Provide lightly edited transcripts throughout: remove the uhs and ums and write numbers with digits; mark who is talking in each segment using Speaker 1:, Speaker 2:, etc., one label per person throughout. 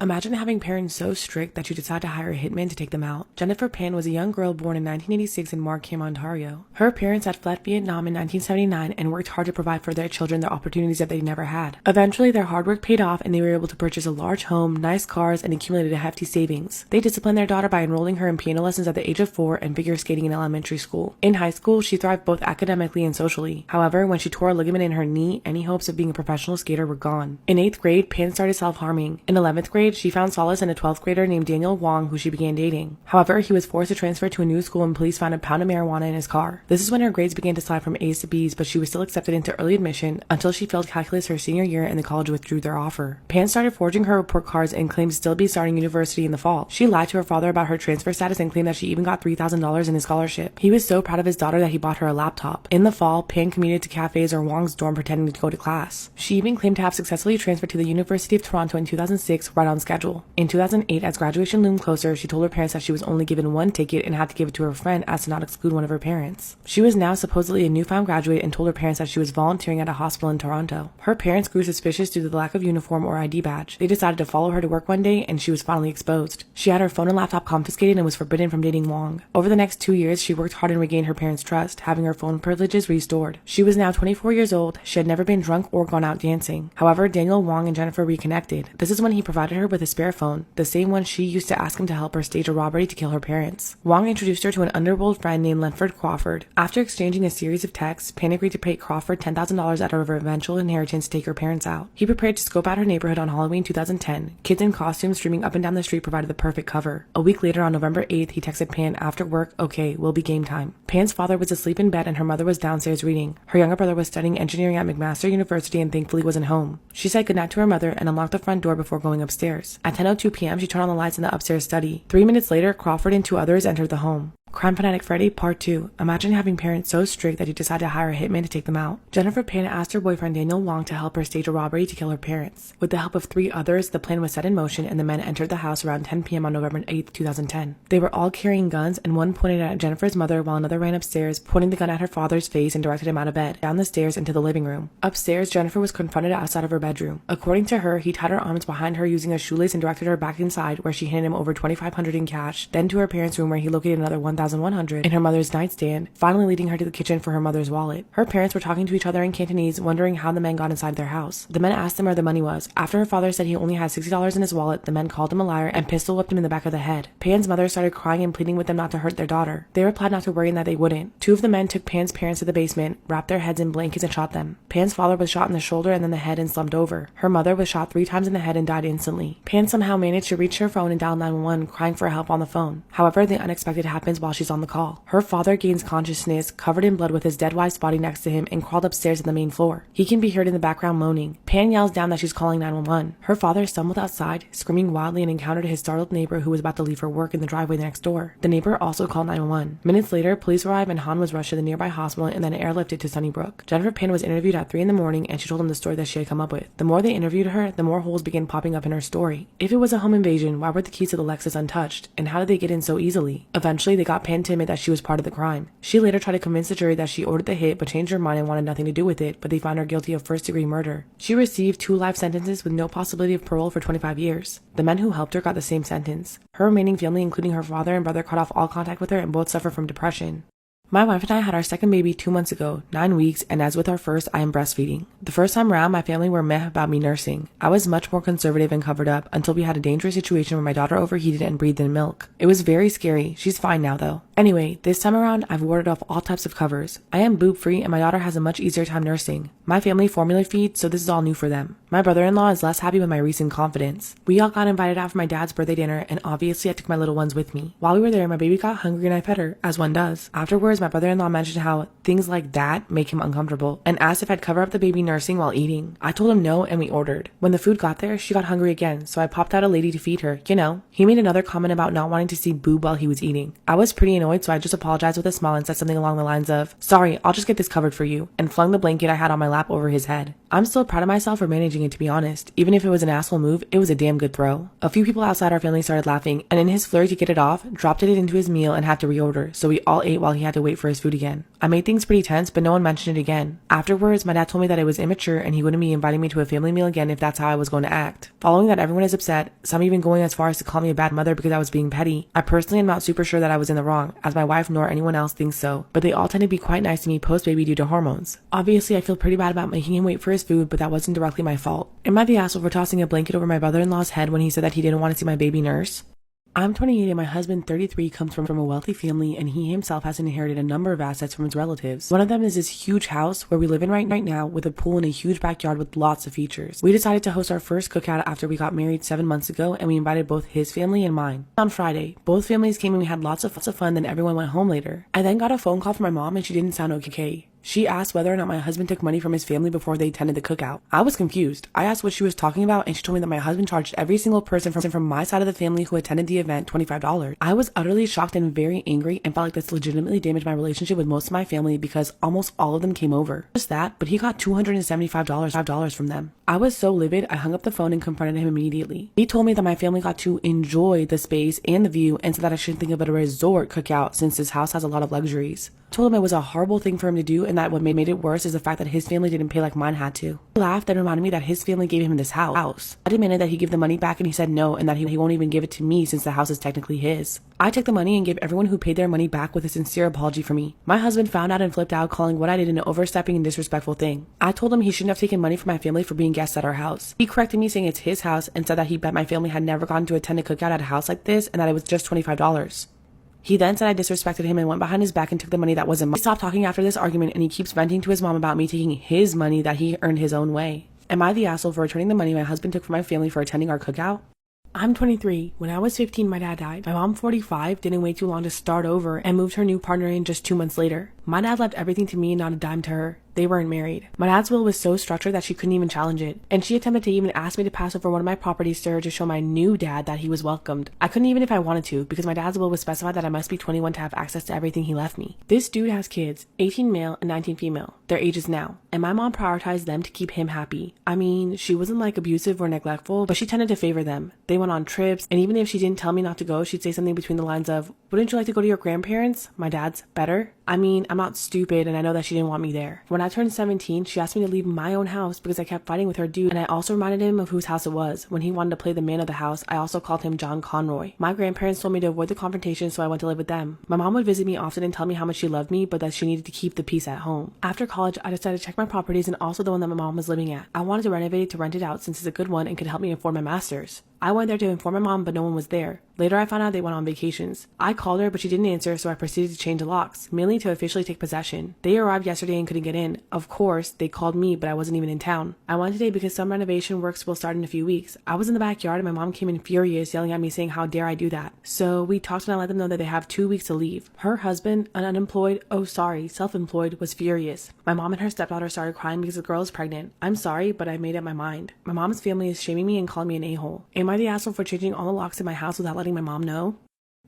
Speaker 1: Imagine having parents so strict that you decide to hire a hitman to take them out. Jennifer Pan was a young girl born in 1986 in Markham, Ontario. Her parents had fled Vietnam in 1979 and worked hard to provide for their children the opportunities that they never had. Eventually, their hard work paid off and they were able to purchase a large home, nice cars, and accumulated a hefty savings. They disciplined their daughter by enrolling her in piano lessons at the age of 4 and figure skating in elementary school. In high school, she thrived both academically and socially. However, when she tore a ligament in her knee, any hopes of being a professional skater were gone. In 8th grade, Pan started self-harming. In 11th grade, she found solace in a 12th grader named Daniel Wong who she began dating. However, he was forced to transfer to a new school and police found a pound of marijuana in his car. This is when her grades began to slide from A's to B's, but she was still accepted into early admission until she failed calculus her senior year and the college withdrew their offer. Pan started forging her report cards and claimed to still be starting university in the fall. She lied to her father about her transfer status and claimed that she even got $3,000 in his scholarship. He was so proud of his daughter that he bought her a laptop. In the fall, Pan commuted to cafes or Wong's dorm pretending to go to class. She even claimed to have successfully transferred to the University of Toronto in 2006 right on schedule. In 2008, as graduation loomed closer, she told her parents that she was only given one ticket and had to give it to her friend as to not exclude one of her parents. She was now supposedly a newfound graduate and told her parents that she was volunteering at a hospital in Toronto. Her parents grew suspicious due to the lack of uniform or ID badge. They decided to follow her to work one day and she was finally exposed. She had her phone and laptop confiscated and was forbidden from dating Wong. Over the next 2 years, she worked hard and regained her parents' trust, having her phone privileges restored. She was now 24 years old. She had never been drunk or gone out dancing. However, Daniel Wong and Jennifer reconnected. This is when he provided her with a spare phone, the same one she used to ask him to help her stage a robbery to kill her parents. Wong introduced her to an underworld friend named Lenford Crawford. After exchanging a series of texts, Pan agreed to pay Crawford $10,000 out of her eventual inheritance to take her parents out. He prepared to scope out her neighborhood on Halloween 2010. Kids in costumes streaming up and down the street provided the perfect cover. A week later, on November 8th, he texted Pan after work, "Okay, will be game time." Pan's father was asleep in bed and her mother was downstairs reading. Her younger brother was studying engineering at McMaster University and thankfully wasn't home. She said goodnight to her mother and unlocked the front door before going upstairs. At 10:02 p.m., she turned on the lights in the upstairs study. 3 minutes later, Crawford and 2 others entered the home. Crime Fanatic Freddy Part 2. Imagine having parents so strict that you decide to hire a hitman to take them out. Jennifer Pan asked her boyfriend Daniel Wong to help her stage a robbery to kill her parents. With the help of 3 others, the plan was set in motion and the men entered the house around 10 p.m. on November 8, 2010. They were all carrying guns and one pointed at Jennifer's mother while another ran upstairs, pointing the gun at her father's face and directed him out of bed, down the stairs into the living room. Upstairs, Jennifer was confronted outside of her bedroom. According to her, he tied her arms behind her using a shoelace and directed her back inside where she handed him over $2,500 in cash, then to her parents' room where he located another $1,100 in her mother's nightstand, finally leading her to the kitchen for her mother's wallet. Her parents were talking to each other in Cantonese, wondering how the men got inside their house. The men asked them where the money was. After her father said he only had $60 in his wallet, the men called him a liar and pistol whipped him in the back of the head. Pan's mother started crying and pleading with them not to hurt their daughter. They replied not to worry and that they wouldn't. 2 of the men took Pan's parents to the basement, wrapped their heads in blankets and shot them. Pan's father was shot in the shoulder and then the head and slumped over. Her mother was shot 3 times in the head and died instantly. Pan somehow managed to reach her phone and dial 911, crying for help on the phone. However, the unexpected happens while she's on the call. Her father gains consciousness, covered in blood with his dead wife's body next to him, and crawled upstairs to the main floor. He can be heard in the background moaning. Pan yells down that she's calling 911. Her father stumbled outside, screaming wildly, and encountered his startled neighbor who was about to leave for work in the driveway next door. The neighbor also called 911. Minutes later, police arrived and Han was rushed to the nearby hospital and then airlifted to Sunnybrook. Jennifer Pan was interviewed at 3 in the morning and she told them the story that she had come up with. The more they interviewed her, the more holes began popping up in her story. If it was a home invasion, why were the keys to the Lexus untouched? And how did they get in so easily? Eventually, they got Pan to admit that she was part of the crime. She later tried to convince the jury that she ordered the hit but changed her mind and wanted nothing to do with it, but they found her guilty of first-degree murder. She received 2 life sentences with no possibility of parole for 25 years. The men who helped her got the same sentence. Her remaining family, including her father and brother, cut off all contact with her and both suffer from depression. My wife and I had our second baby 2 months ago, 9 weeks, and as with our first, I am breastfeeding. The first time around, my family were meh about me nursing. I was much more conservative and covered up until we had a dangerous situation where my daughter overheated and breathed in milk. It was very scary. She's fine now though. Anyway, this time around, I've warded off all types of covers. I am boob free and my daughter has a much easier time nursing. My family formula feeds, so this is all new for them. My brother-in-law is less happy with my recent confidence. We all got invited out for my dad's birthday dinner and obviously I took my little ones with me. While we were there, my baby got hungry and I fed her, as one does. Afterwards, my brother-in-law mentioned how things like that make him uncomfortable and asked if I'd cover up the baby nursing while eating. I told him no and we ordered. When the food got there, she got hungry again, so I popped out a lady to feed her, you know. He made another comment about not wanting to see boob while he was eating. I was pretty annoyed, so I just apologized with a smile and said something along the lines of, "Sorry, I'll just get this covered for you," and flung the blanket I had on my lap over his head. I'm still proud of myself for managing it, to be honest. Even if it was an asshole move, it was a damn good throw. A few people outside our family started laughing, and in his flurry to get it off, dropped it into his meal and had to reorder, so we all ate while he had to wait wait for his food again. I made things pretty tense, but no one mentioned it again. Afterwards, my dad told me that it was immature and he wouldn't be inviting me to a family meal again if that's how I was going to act. Following that, everyone is upset, some even going as far as to call me a bad mother because I was being petty. I personally am not super sure that I was in the wrong, as my wife nor anyone else thinks so, but they all tend to be quite nice to me post-baby due to hormones. Obviously, I feel pretty bad about making him wait for his food, but that wasn't directly my fault. Am I the asshole for tossing a blanket over my brother-in-law's head when he said that he didn't want to see my baby nurse? I'm 28 and my husband, 33, comes from a wealthy family, and he himself has inherited a number of assets from his relatives. One of them is this huge house where we live in right now with a pool and a huge backyard with lots of features. We decided to host our first cookout after we got married 7 months ago, and we invited both his family and mine. On Friday, both families came and we had lots of fun, then everyone went home later. I then got a phone call from my mom and she didn't sound okay. She asked whether or not my husband took money from his family before they attended the cookout. I was confused. I asked what she was talking about and she told me that my husband charged every single person from my side of the family who attended the event $25. I was utterly shocked and very angry and felt like this legitimately damaged my relationship with most of my family because almost all of them came over. Just that, but he got $275 from them. I was so livid, I hung up the phone and confronted him immediately. He told me that my family got to enjoy the space and the view and said that I shouldn't think about a resort cookout since this house has a lot of luxuries. I told him it was a horrible thing for him to do and that what made it worse is the fact that his family didn't pay like mine had to. He laughed and reminded me that his family gave him this house. I demanded that he give the money back and he said no and that he won't even give it to me since the house is technically his. I took the money and gave everyone who paid their money back with a sincere apology for me. My husband found out and flipped out, calling what I did an overstepping and disrespectful thing. I told him he shouldn't have taken money from my family for being guests at our house. He corrected me saying it's his house and said that he bet my family had never gotten to attend a cookout at a house like this and that it was just $25. He then said I disrespected him and went behind his back and took the money that wasn't mine. He stopped talking after this argument and he keeps venting to his mom about me taking his money that he earned his own way. Am I the asshole for returning the money my husband took from my family for attending our cookout? I'm 23. When I was 15, my dad died. My mom, 45, didn't wait too long to start over and moved her new partner in just 2 months later. My dad left everything to me and not a dime to her. They weren't married. My dad's will was so structured that she couldn't even challenge it, and she attempted to even ask me to pass over one of my properties to her to show my new dad that he was welcomed. I couldn't even if I wanted to, because my dad's will was specified that I must be 21 to have access to everything he left me. This dude has kids, 18 male and 19 female. Their ages now, and my mom prioritized them to keep him happy. I mean, she wasn't like abusive or neglectful, but she tended to favor them. They went on trips, and even if she didn't tell me not to go, she'd say something between the lines of, "Wouldn't you like to go to your grandparents? My dad's better." I mean, I'm not stupid and I know that she didn't want me there. When I turned 17, she asked me to leave my own house because I kept fighting with her dude, and I also reminded him of whose house it was. When he wanted to play the man of the house, I also called him John Conroy. My grandparents told me to avoid the confrontation, so I went to live with them. My mom would visit me often and tell me how much she loved me, but that she needed to keep the peace at home. After college, I decided to check my properties and also the one that my mom was living at. I wanted to renovate it to rent it out since it's a good one and could help me afford my master's. I went there to inform my mom, but no one was there. Later, I found out they went on vacations. I called her, but she didn't answer, so I proceeded to change the locks, mainly to officially take possession. They arrived yesterday and couldn't get in. Of course, they called me, but I wasn't even in town. I went today because some renovation works will start in a few weeks. I was in the backyard and my mom came in furious, yelling at me saying how dare I do that. So we talked and I let them know that they have 2 weeks to leave. Her husband, an self-employed, was furious. My mom and her stepdaughter started crying because the girl is pregnant. I'm sorry, but I made up my mind. My mom's family is shaming me and calling me an a-hole. Am I the asshole for changing all the locks in my house without letting my mom know?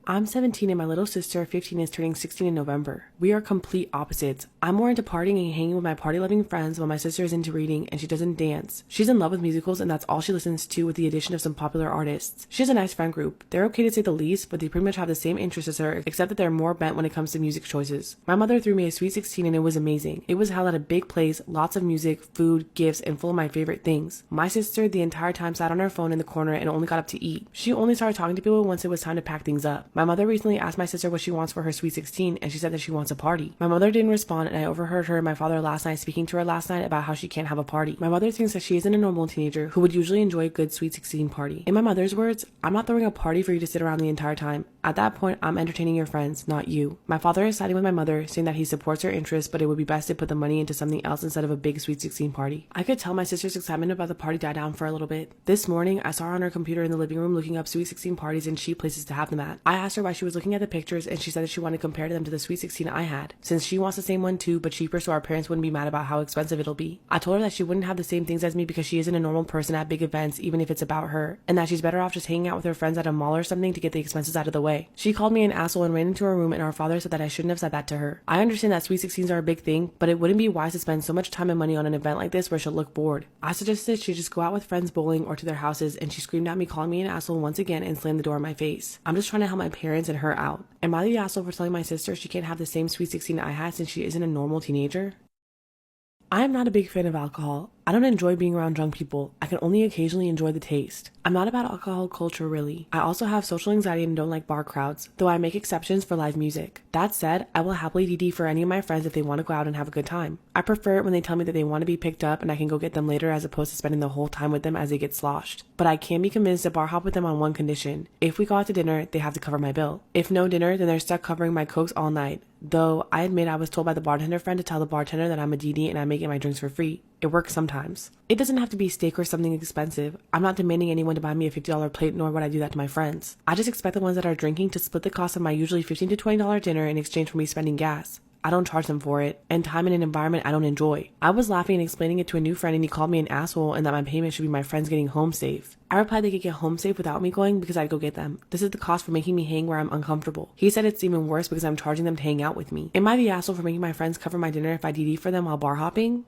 Speaker 1: I'm 17 and my little sister, 15, is turning 16 in November. We are complete opposites. I'm more into partying and hanging with my party-loving friends while my sister is into reading and she doesn't dance. She's in love with musicals and that's all she listens to with the addition of some popular artists. She has a nice friend group. They're okay to say the least, but they pretty much have the same interests as her, except that they're more bent when it comes to music choices. My mother threw me a sweet 16 and it was amazing. It was held at a big place, lots of music, food, gifts, and full of my favorite things. My sister the entire time sat on her phone in the corner and only got up to eat. She only started talking to people once it was time to pack things up. My mother recently asked my sister what she wants for her sweet 16 and she said that she wants a party. My mother didn't respond and I overheard her and my father last night speaking to her last night about how she can't have a party. My mother thinks that she isn't a normal teenager who would usually enjoy a good sweet 16 party. In my mother's words, "I'm not throwing a party for you to sit around the entire time. At that point, I'm entertaining your friends, not you." My father is siding with my mother, saying that he supports her interests, but it would be best to put the money into something else instead of a big sweet 16 party. I could tell my sister's excitement about the party died down for a little bit. This morning, I saw her on her computer in the living room looking up sweet 16 parties and cheap places to have them at. I asked her why she was looking at the pictures and she said that she wanted to compare them to the sweet 16 I had, since she wants the same one too, but cheaper, so our parents wouldn't be mad about how expensive it'll be. I told her that she wouldn't have the same things as me because she isn't a normal person at big events, even if it's about her, and that she's better off just hanging out with her friends at a mall or something to get the expenses out of the way. She called me an asshole and ran into her room, and our father said that I shouldn't have said that to her. I understand that sweet 16s are a big thing, but it wouldn't be wise to spend so much time and money on an event like this where she'll look bored. I suggested she just go out with friends bowling or to their houses, and she screamed at me, calling me an asshole once again and slammed the door in my face. I'm just trying to help my parents and her out. Am I the asshole for telling my sister she can't have the same sweet 16 I had since she isn't a normal teenager? I am not a big fan of alcohol. I don't enjoy being around drunk people. I can only occasionally enjoy the taste. I'm not about alcohol culture really. I also have social anxiety and don't like bar crowds, though I make exceptions for live music. That said, I will happily DD for any of my friends if they want to go out and have a good time. I prefer it when they tell me that they want to be picked up and I can go get them later as opposed to spending the whole time with them as they get sloshed. But I can be convinced to bar hop with them on one condition. If we go out to dinner, they have to cover my bill. If no dinner, then they're stuck covering my cokes all night. Though I admit I was told by the bartender friend to tell the bartender that I'm a DD and I may get my drinks for free. It works sometimes. It doesn't have to be steak or something expensive. I'm not demanding anyone to buy me a $50 plate, nor would I do that to my friends. I just expect the ones that are drinking to split the cost of my usually $15 to $20 dinner in exchange for me spending gas. I don't charge them for it, and time in an environment I don't enjoy. I was laughing and explaining it to a new friend and he called me an asshole and that my payment should be my friends getting home safe. I replied they could get home safe without me going because I'd go get them. This is the cost for making me hang where I'm uncomfortable. He said it's even worse because I'm charging them to hang out with me. Am I the asshole for making my friends cover my dinner if I DD for them while bar hopping?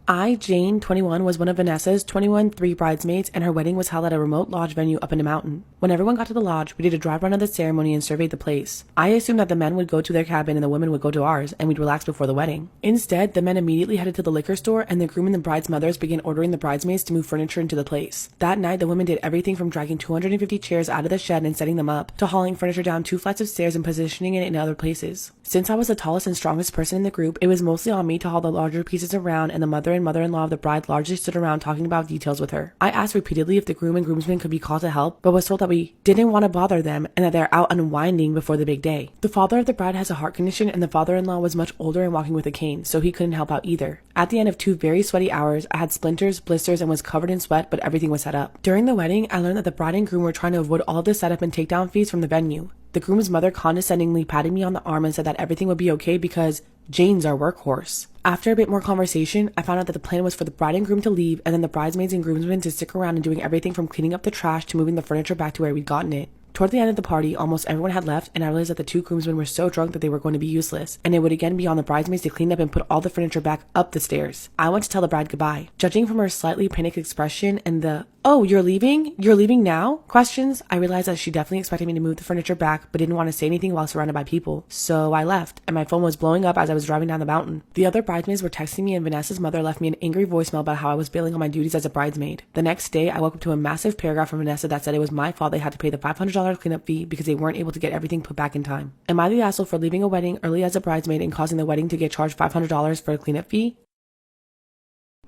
Speaker 1: I, Jane, 21, was one of Vanessa's 21 bridesmaids, and her wedding was held at a remote lodge venue up in a mountain. When everyone got to the lodge, we did a drive-run of the ceremony and surveyed the place. I assumed that the men would go to their cabin and the women would go to ours, and we'd relax before the wedding. Instead, the men immediately headed to the liquor store, and the groom and the bride's mothers began ordering the bridesmaids to move furniture into the place. That night, the women did everything from dragging 250 chairs out of the shed and setting them up, to hauling furniture down 2 flights of stairs and positioning it in other places. Since I was the tallest and strongest person in the group, it was mostly on me to haul the larger pieces around, and the mother and mother-in-law of the bride largely stood around talking about details with her. I asked repeatedly if the groom and groomsmen could be called to help, but was told that we didn't want to bother them and that they're out unwinding before the big day. The father of the bride has a heart condition and the father-in-law was much older and walking with a cane, so he couldn't help out either. At the end of 2 very sweaty hours, I had splinters, blisters, and was covered in sweat, but everything was set up. During the wedding, I learned that the bride and groom were trying to avoid all of the setup and takedown fees from the venue. The groom's mother condescendingly patted me on the arm and said that everything would be okay because Jane's our workhorse. After a bit more conversation, I found out that the plan was for the bride and groom to leave and then the bridesmaids and groomsmen to stick around and doing everything from cleaning up the trash to moving the furniture back to where we'd gotten it. Toward the end of the party, almost everyone had left, and I realized that the 2 groomsmen were so drunk that they were going to be useless, and it would again be on the bridesmaids to clean up and put all the furniture back up the stairs. I went to tell the bride goodbye. Judging from her slightly panicked expression and the "Oh, you're leaving? You're leaving now?" questions, I realized that she definitely expected me to move the furniture back, but didn't want to say anything while surrounded by people. So I left, and my phone was blowing up as I was driving down the mountain. The other bridesmaids were texting me, and Vanessa's mother left me an angry voicemail about how I was bailing on my duties as a bridesmaid. The next day, I woke up to a massive paragraph from Vanessa that said it was my fault they had to pay the $500 cleanup fee because they weren't able to get everything put back in time. Am I the asshole for leaving a wedding early as a bridesmaid and causing the wedding to get charged $500 for a cleanup fee?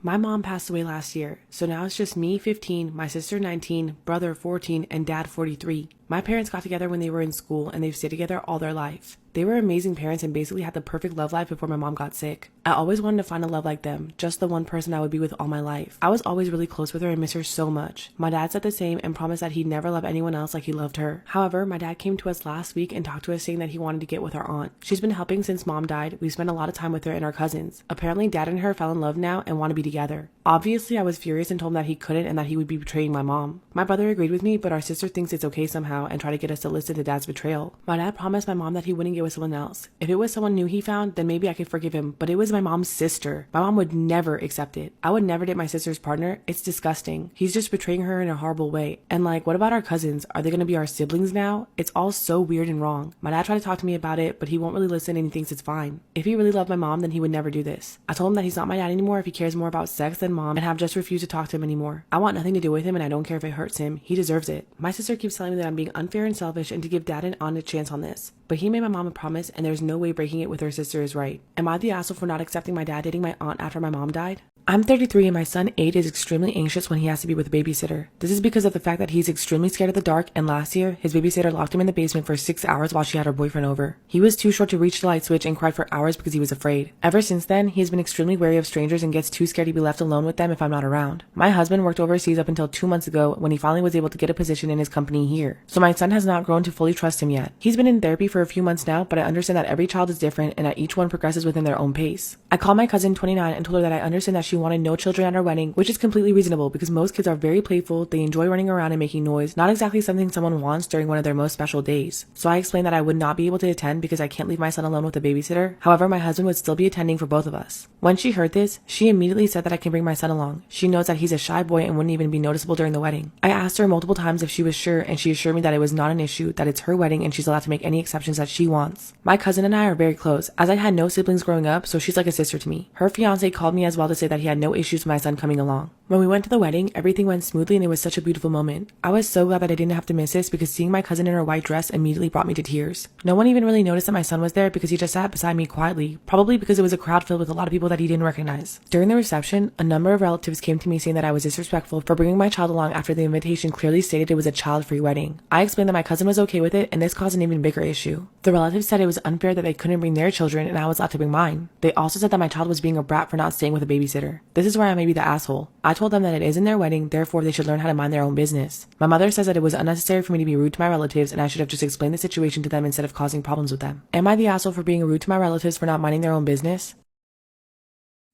Speaker 1: My mom passed away last year, so now it's just me, 15, my sister, 19, brother, 14, and dad, 43. My parents got together when they were in school, and they've stayed together all their life. They were amazing parents and basically had the perfect love life before my mom got sick. I always wanted to find a love like them, just the one person I would be with all my life. I was always really close with her and miss her so much. My dad said the same and promised that he'd never love anyone else like he loved her. However, my dad came to us last week and talked to us saying that he wanted to get with our aunt. She's been helping since mom died. We've spent a lot of time with her and our cousins. Apparently, dad and her fell in love now and want to be together. Obviously, I was furious and told him that he couldn't and that he would be betraying my mom. My brother agreed with me, but our sister thinks it's okay somehow and tried to get us to listen to dad's betrayal. My dad promised my mom that he wouldn't get with someone else. If it was someone new he found, then maybe I could forgive him, but it was my mom's sister. My mom would never accept it. I would never date my sister's partner. It's disgusting. He's just betraying her in a horrible way. And what about our cousins? Are they going to be our siblings now? It's all so weird and wrong. My dad tried to talk to me about it, but he won't really listen and he thinks it's fine. If he really loved my mom, then he would never do this. I told him that he's not my dad anymore if he cares more about sex than mom and have just refused to talk to him anymore. I want nothing to do with him and I don't care if it hurts him. He deserves it. My sister keeps telling me that I'm being unfair and selfish and to give dad and aunt a chance on this. But he made my mom a promise and there's no way breaking it with her sister is right. Am I the asshole for not accepting my dad dating my aunt after my mom died? I'm 33 and my son 8 is extremely anxious when he has to be with a babysitter. This is because of the fact that he's extremely scared of the dark, and last year, his babysitter locked him in the basement for 6 hours while she had her boyfriend over. He was too short to reach the light switch and cried for hours because he was afraid. Ever since then, he has been extremely wary of strangers and gets too scared to be left alone with them if I'm not around. My husband worked overseas up until 2 months ago when he finally was able to get a position in his company here. So my son has not grown to fully trust him yet. He's been in therapy for a few months now, but I understand that every child is different and that each one progresses within their own pace. I called my cousin 29 and told her that I understand that she she wanted no children at our wedding, which is completely reasonable because most kids are very playful, they enjoy running around and making noise, not exactly something someone wants during one of their most special days. So I explained that I would not be able to attend because I can't leave my son alone with a babysitter. However, my husband would still be attending for both of us. When she heard this, she immediately said that I can bring my son along. She knows that he's a shy boy and wouldn't even be noticeable during the wedding. I asked her multiple times if she was sure, and she assured me that it was not an issue, that it's her wedding and she's allowed to make any exceptions that she wants. My cousin and I are very close, as I had no siblings growing up, so she's like a sister to me. Her fiance called me as well to say that he had no issues with my son coming along. When we went to the wedding, everything went smoothly and it was such a beautiful moment. I was so glad that I didn't have to miss this because seeing my cousin in her white dress immediately brought me to tears. No one even really noticed that my son was there because he just sat beside me quietly, probably because it was a crowd filled with a lot of people that he didn't recognize. During the reception, a number of relatives came to me saying that I was disrespectful for bringing my child along after the invitation clearly stated it was a child-free wedding. I explained that my cousin was okay with it, and this caused an even bigger issue. The relatives said it was unfair that they couldn't bring their children and I was allowed to bring mine. They also said that my child was being a brat for not staying with a babysitter. This is where I may be the asshole. I told them that it isn't their wedding, therefore they should learn how to mind their own business. My mother says that it was unnecessary for me to be rude to my relatives and I should have just explained the situation to them instead of causing problems with them. Am I the asshole for being rude to my relatives for not minding their own business?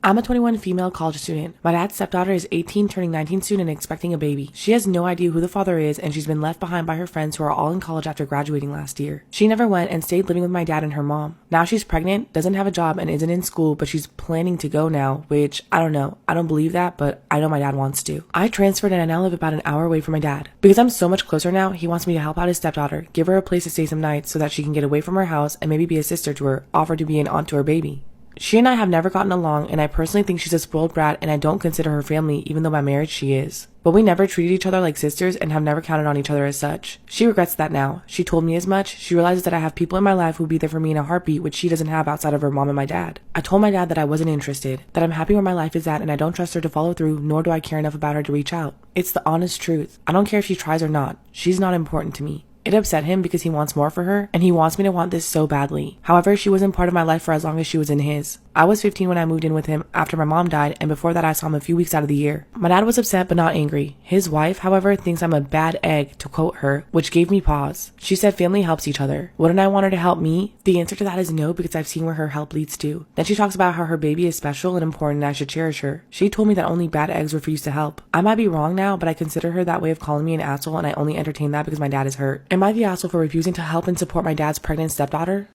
Speaker 1: I'm a 21 female college student. My dad's stepdaughter is 18, turning 19 soon and expecting a baby. She has no idea who the father is and she's been left behind by her friends who are all in college after graduating last year. She never went and stayed living with my dad and her mom. Now she's pregnant, doesn't have a job, and isn't in school, but she's planning to go now, which I don't know. I don't believe that, but I know my dad wants to. I transferred and I now live about an hour away from my dad. Because I'm so much closer now, he wants me to help out his stepdaughter, give her a place to stay some nights so that she can get away from her house and maybe be a sister to her, offer to be an aunt to her baby. She and I have never gotten along, and I personally think she's a spoiled brat and I don't consider her family even though by marriage she is. But we never treated each other like sisters and have never counted on each other as such. She regrets that now. She told me as much. She realizes that I have people in my life who would be there for me in a heartbeat, which she doesn't have outside of her mom and my dad. I told my dad that I wasn't interested, that I'm happy where my life is at and I don't trust her to follow through, nor do I care enough about her to reach out. It's the honest truth. I don't care if she tries or not. She's not important to me. It upset him because he wants more for her, and he wants me to want this so badly. However, she wasn't part of my life for as long as she was in his. I was 15 when I moved in with him after my mom died, and before that I saw him a few weeks out of the year. My dad was upset but not angry. His wife, however, thinks I'm a bad egg, to quote her, which gave me pause. She said family helps each other. Wouldn't I want her to help me? The answer to that is no, because I've seen where her help leads to. Then she talks about how her baby is special and important and I should cherish her. She told me that only bad eggs refuse to help. I might be wrong now, but I consider her that way of calling me an asshole, and I only entertain that because my dad is hurt. Am I the asshole for refusing to help and support my dad's pregnant stepdaughter?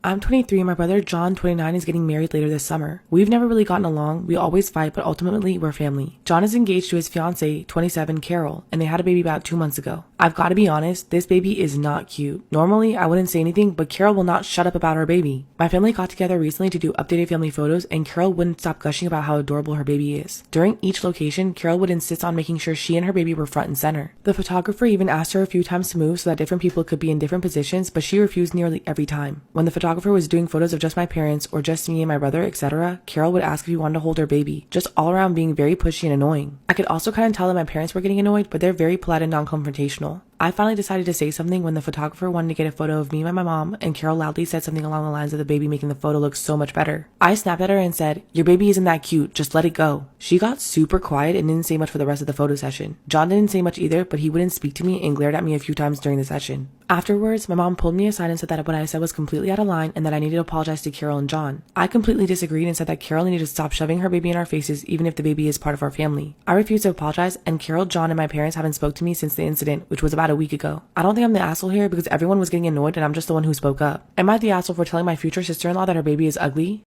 Speaker 1: I'm 23 and my brother John, 29, is getting married later this summer. We've never really gotten along, we always fight, but ultimately we're family. John is engaged to his fiancée, 27, Carol, and they had a baby about 2 months ago. I've got to be honest, this baby is not cute. Normally, I wouldn't say anything, but Carol will not shut up about her baby. My family got together recently to do updated family photos, and Carol wouldn't stop gushing about how adorable her baby is. During each location, Carol would insist on making sure she and her baby were front and center. The photographer even asked her a few times to move so that different people could be in different positions, but she refused nearly every time. When the photographer was doing photos of just my parents or just me and my brother, etc., Carol would ask if he wanted to hold her baby, just all around being very pushy and annoying. I could also kind of tell that my parents were getting annoyed, but they're very polite and non-confrontational. I finally decided to say something when the photographer wanted to get a photo of me and my mom, and Carol loudly said something along the lines of the baby making the photo look so much better. I snapped at her and said, "Your baby isn't that cute, just let it go." She got super quiet and didn't say much for the rest of the photo session. John didn't say much either, but he wouldn't speak to me and glared at me a few times during the session. Afterwards, my mom pulled me aside and said that what I said was completely out of line and that I needed to apologize to Carol and John. I completely disagreed and said that Carol needed to stop shoving her baby in our faces even if the baby is part of our family. I refused to apologize, and Carol, John, and my parents haven't spoke to me since the incident, which was about a week ago. I don't think I'm the asshole here because everyone was getting annoyed and I'm just the one who spoke up. Am I the asshole for telling my future sister-in-law that her baby is ugly?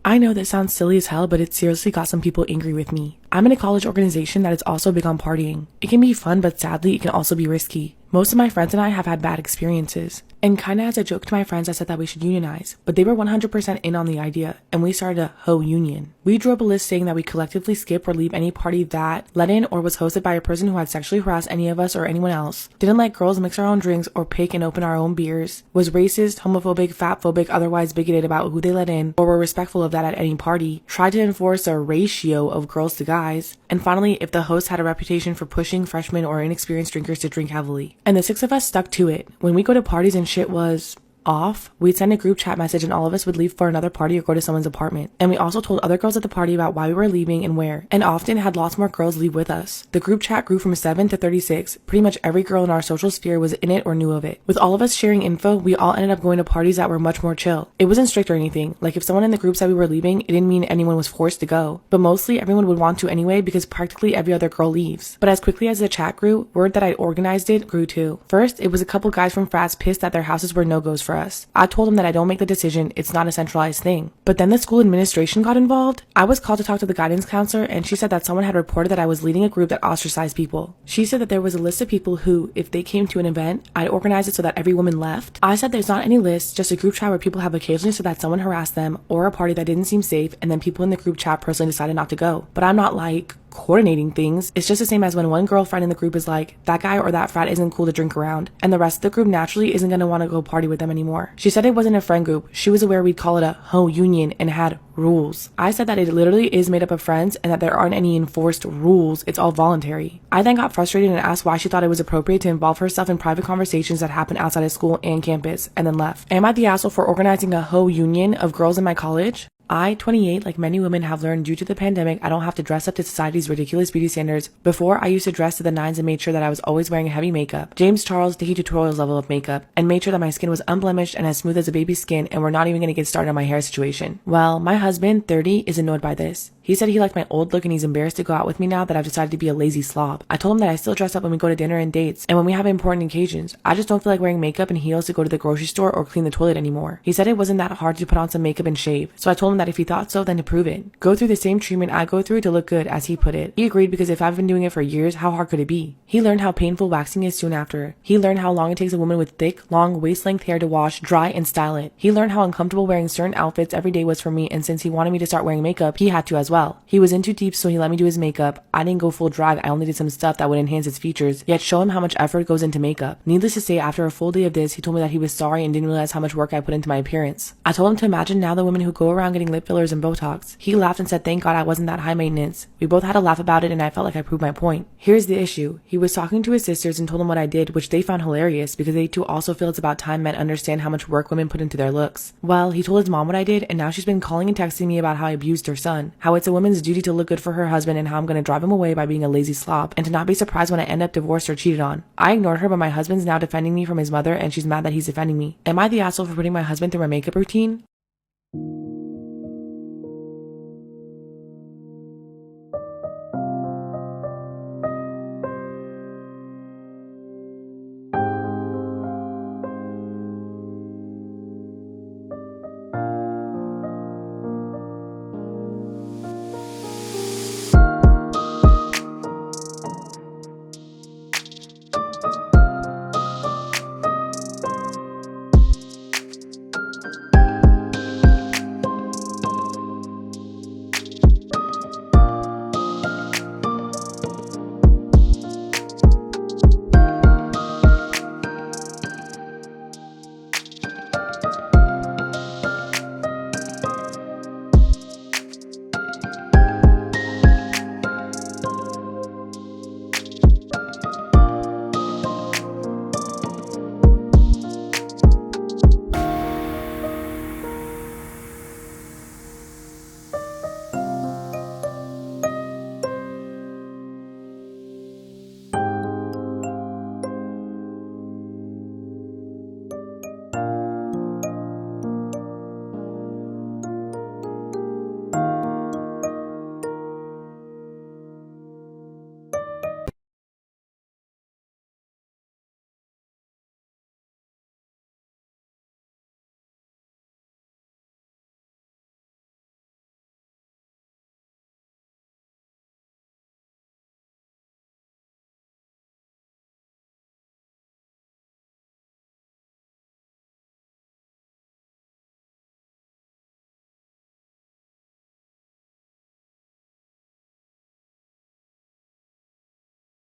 Speaker 1: I know that sounds silly as hell, but it seriously got some people angry with me. I'm in a college organization that is also big on partying. It can be fun, but sadly, it can also be risky. Most of my friends and I have had bad experiences. And kinda as a joke to my friends, I said that we should unionize, but they were 100% in on the idea, and we started a hoe union. We drew up a list saying that we collectively skip or leave any party that let in or was hosted by a person who had sexually harassed any of us or anyone else, didn't let girls mix our own drinks or pick and open our own beers, was racist, homophobic, fatphobic, otherwise bigoted about who they let in, or were respectful of that at any party, tried to enforce a ratio of girls to guys, and finally, if the host had a reputation for pushing freshmen or inexperienced drinkers to drink heavily. And the 6 of us stuck to it. When we go to parties and shit was off, we'd send a group chat message and all of us would leave for another party or go to someone's apartment. And we also told other girls at the party about why we were leaving and where, and often had lots more girls leave with us. The group chat grew from 7 to 36. Pretty much every girl in our social sphere was in it or knew of it. With all of us sharing info, we all ended up going to parties that were much more chill. It wasn't strict or anything. Like if someone in the group said we were leaving, it didn't mean anyone was forced to go. But mostly everyone would want to anyway because practically every other girl leaves. But as quickly as the chat grew, word that I organized it grew too. First, it was a couple guys from frats pissed that their houses were no-goes for us. I told them that I don't make the decision, it's not a centralized thing. But then the school administration got involved. I was called to talk to the guidance counselor and she said that someone had reported that I was leading a group that ostracized people. She said that there was a list of people who, if they came to an event, I'd organize it so that every woman left. I said there's not any list, just a group chat where people have occasionally said that someone harassed them or a party that didn't seem safe and then people in the group chat personally decided not to go. But I'm not like coordinating things. It's just the same as when one girlfriend in the group is like, that guy or that frat isn't cool to drink around, and the rest of the group naturally isn't gonna want to go party with them anymore. She said it wasn't a friend group. She was aware we'd call it a hoe union and had rules. I said that it literally is made up of friends and that there aren't any enforced rules. It's all voluntary. I then got frustrated and asked why she thought it was appropriate to involve herself in private conversations that happen outside of school and campus, and then left. Am I the asshole for organizing a hoe union of girls in my college? I, 28, like many women, have learned due to the pandemic, I don't have to dress up to society's ridiculous beauty standards. Before, I used to dress to the nines and made sure that I was always wearing heavy makeup, James Charles Dicky Tutorials level of makeup, and made sure that my skin was unblemished and as smooth as a baby's skin, and we're not even going to get started on my hair situation. Well, my husband, 30, is annoyed by this. He said he liked my old look and he's embarrassed to go out with me now that I've decided to be a lazy slob. I told him that I still dress up when we go to dinner and dates, and when we have important occasions. I just don't feel like wearing makeup and heels to go to the grocery store or clean the toilet anymore. He said it wasn't that hard to put on some makeup and shave, so I told him that if he thought so, then to prove it. Go through the same treatment I go through to look good, as he put it. He agreed because if I've been doing it for years, how hard could it be? He learned how painful waxing is soon after. He learned how long it takes a woman with thick, long, waist-length hair to wash, dry, and style it. He learned how uncomfortable wearing certain outfits every day was for me, and since he wanted me to start wearing makeup, he had to as well. He was in too deep, so he let me do his makeup. I didn't go full drag, I only did some stuff that would enhance its features, yet show him how much effort goes into makeup. Needless to say, after a full day of this, he told me that he was sorry and didn't realize how much work I put into my appearance. I told him to imagine now the women who go around getting lip fillers and Botox. He laughed and said thank God I wasn't that high maintenance. We both had a laugh about it and I felt like I proved my point. Here's the issue. He was talking to his sisters and told them what I did, which they found hilarious because they too also feel it's about time men understand how much work women put into their looks. Well, he told his mom what I did and now she's been calling and texting me about how I abused her son, how it's a woman's duty to look good for her husband and how I'm gonna drive him away by being a lazy slob and to not be surprised when I end up divorced or cheated on. I ignored her, but my husband's now defending me from his mother and she's mad that he's defending me. Am I the asshole for putting my husband through my makeup routine?